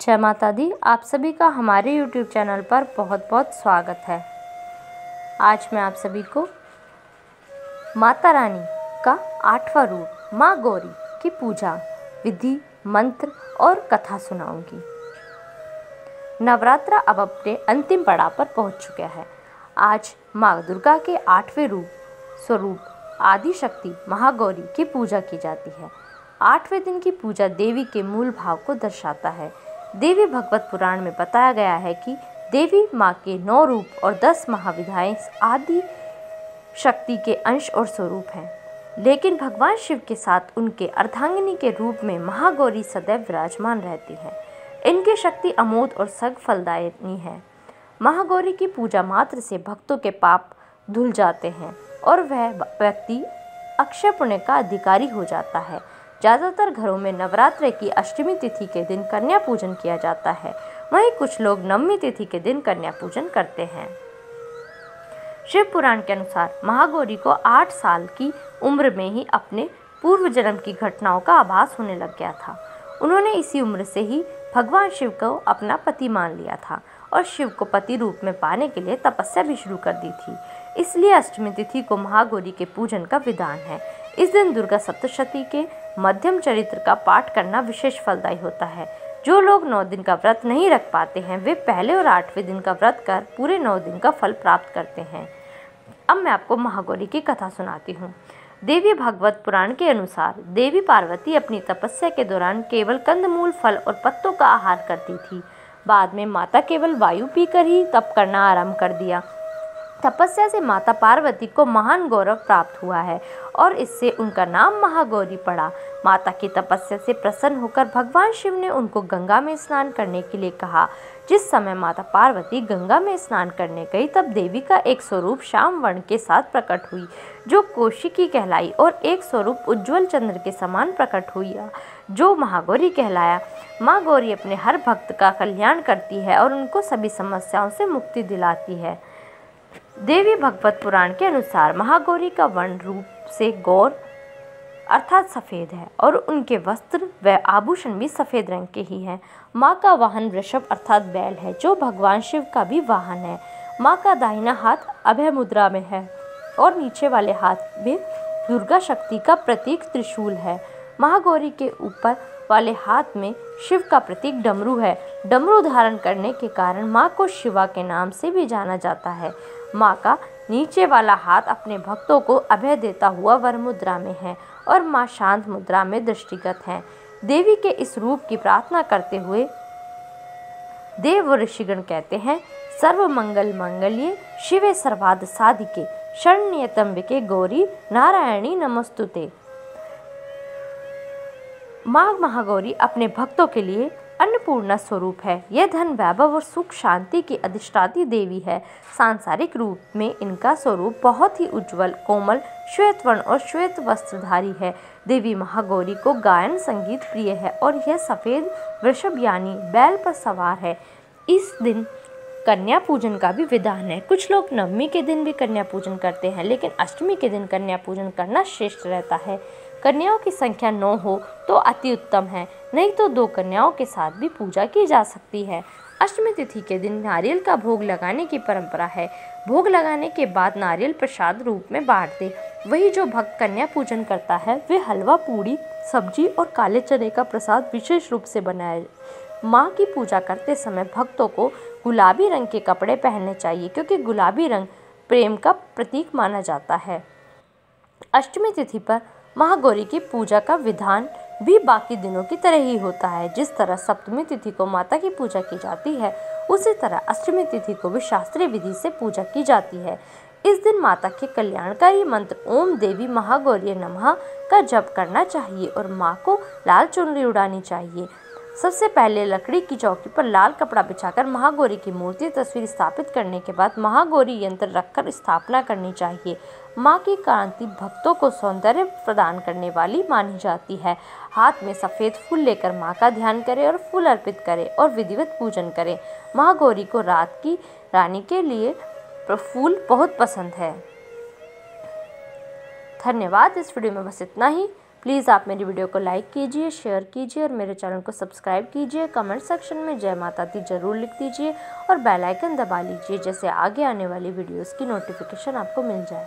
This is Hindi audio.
जय माता दी। आप सभी का हमारे YouTube चैनल पर बहुत बहुत स्वागत है। आज मैं आप सभी को माता रानी का 8वां रूप माँ गौरी की पूजा विधि, मंत्र और कथा सुनाऊंगी। नवरात्र अब अपने अंतिम पड़ाव पर पहुंच चुका है। आज माँ दुर्गा के 8वें स्वरूप आदि शक्ति महागौरी की पूजा की जाती है। 8वें दिन की पूजा देवी के मूल भाव को दर्शाता है। देवी भगवत पुराण में बताया गया है कि देवी माँ के 9 रूप और 10 महाविधाएं आदि शक्ति के अंश और स्वरूप हैं, लेकिन भगवान शिव के साथ उनके अर्धांगिनी के रूप में महागौरी सदैव विराजमान रहती है। इनकी शक्ति अमोघ और सग फलदायिनी है। महागौरी की पूजा मात्र से भक्तों के पाप धुल जाते हैं और वह व्यक्ति अक्षय पुण्य का अधिकारी हो जाता है। ज़्यादातर घरों में नवरात्र की अष्टमी तिथि के दिन कन्या पूजन किया जाता है, वहीं कुछ लोग नवमी तिथि के दिन कन्या पूजन करते हैं। शिव पुराण के अनुसार महागौरी को 8 साल की उम्र में ही अपने पूर्व जन्म की घटनाओं का आभास होने लग गया था। उन्होंने इसी उम्र से ही भगवान शिव को अपना पति मान लिया था और शिव को पति रूप में पाने के लिए तपस्या भी शुरू कर दी थी। इसलिए अष्टमी तिथि को महागौरी के पूजन का विधान है। इस दिन दुर्गा सप्तशती के मध्यम चरित्र का पाठ करना विशेष फलदायी होता है। जो लोग 9 दिन का व्रत नहीं रख पाते हैं, वे पहले और 8वें दिन का व्रत कर पूरे 9 दिन का फल प्राप्त करते हैं। अब मैं आपको महागौरी की कथा सुनाती हूँ। देवी भागवत पुराण के अनुसार देवी पार्वती अपनी तपस्या के दौरान केवल कंदमूल, फल और पत्तों का आहार करती थी। बाद में माता केवल वायु पीकर ही तप करना आरंभ कर दिया। तपस्या से माता पार्वती को महान गौरव प्राप्त हुआ है और इससे उनका नाम महागौरी पड़ा। माता की तपस्या से प्रसन्न होकर भगवान शिव ने उनको गंगा में स्नान करने के लिए कहा। जिस समय माता पार्वती गंगा में स्नान करने गई, तब देवी का एक स्वरूप श्याम वर्ण के साथ प्रकट हुई, जो कौशिकी कहलाई, और एक स्वरूप उज्ज्वल चंद्र के समान प्रकट हुई, जो महागौरी कहलाया। माँ गौरी अपने हर भक्त का कल्याण करती है और उनको सभी समस्याओं से मुक्ति दिलाती है। देवी भगवत पुराण के अनुसार महागौरी का वर्ण रूप से गौर अर्थात सफ़ेद है और उनके वस्त्र व आभूषण भी सफ़ेद रंग के ही हैं। माँ का वाहन वृषभ अर्थात बैल है, जो भगवान शिव का भी वाहन है। माँ का दाहिना हाथ अभय मुद्रा में है और नीचे वाले हाथ में दुर्गा शक्ति का प्रतीक त्रिशूल है। महागौरी के ऊपर वाले हाथ में शिव का प्रतीक डमरू है। डमरू धारण करने के कारण माँ को शिवा के नाम से भी जाना जाता है। माँ का नीचे वाला हाथ अपने भक्तों को अभय देता हुआ वर मुद्रा में है और माँ शांत मुद्रा में दृष्टिगत हैं। देवी के इस रूप की प्रार्थना करते हुए देव व ऋषिगण कहते हैं, सर्व मंगल मंगल्ये शिवे सर्वार्थ साधिके शरण्ये त्र्यंबके गौरी नारायणी नमस्तुते। माँ महागौरी अपने भक्तों के लिए अन्नपूर्णा स्वरूप है। यह धन, वैभव और सुख शांति की अधिष्ठात्री देवी है। सांसारिक रूप में इनका स्वरूप बहुत ही उज्जवल, कोमल, श्वेत वर्ण और श्वेत वस्त्रधारी है। देवी महागौरी को गायन संगीत प्रिय है और यह सफ़ेद वृषभ यानी बैल पर सवार है। इस दिन कन्या पूजन का भी विधान है। कुछ लोग नवमी के दिन भी कन्या पूजन करते हैं, लेकिन अष्टमी के दिन कन्या पूजन करना श्रेष्ठ रहता है। कन्याओं की संख्या 9 हो तो अति उत्तम है, नहीं तो 2 कन्याओं के साथ भी पूजा की जा सकती है। अष्टमी तिथि के दिन नारियल का भोग लगाने की परंपरा है। भोग लगाने के बाद नारियल प्रसाद रूप में बांट दे। वही जो भक्त कन्या पूजन करता है, वे हलवा, पूड़ी, सब्जी और काले चने का प्रसाद विशेष रूप से बनाए। माँ की पूजा करते समय भक्तों को गुलाबी रंग के कपड़े पहनने चाहिए, क्योंकि गुलाबी रंग प्रेम का प्रतीक माना जाता है। अष्टमी तिथि पर महागौरी की पूजा का विधान भी बाकी दिनों की तरह ही होता है। जिस तरह सप्तमी तिथि को माता की पूजा की जाती है, उसी तरह अष्टमी तिथि को भी शास्त्रीय विधि से पूजा की जाती है। इस दिन माता के कल्याणकारी मंत्र ओम देवी महागौरी नमः का जप करना चाहिए और माँ को लाल चुनरी उड़ानी चाहिए। सबसे पहले लकड़ी की चौकी पर लाल कपड़ा बिछाकर महागौरी की मूर्ति तस्वीर स्थापित करने के बाद महागौरी यंत्र रखकर स्थापना करनी चाहिए। माँ की कांति भक्तों को सौंदर्य प्रदान करने वाली मानी जाती है। हाथ में सफ़ेद फूल लेकर माँ का ध्यान करें और फूल अर्पित करें और विधिवत पूजन करें। महागौरी को रात की रानी के लिए फूल बहुत पसंद है। धन्यवाद। इस वीडियो में बस इतना ही। प्लीज़ आप मेरी वीडियो को लाइक कीजिए, शेयर कीजिए और मेरे चैनल को सब्सक्राइब कीजिए। कमेंट सेक्शन में जय माता दी ज़रूर लिख दीजिए और बेल आइकन दबा लीजिए, जैसे आगे आने वाली वीडियोस की नोटिफिकेशन आपको मिल जाए।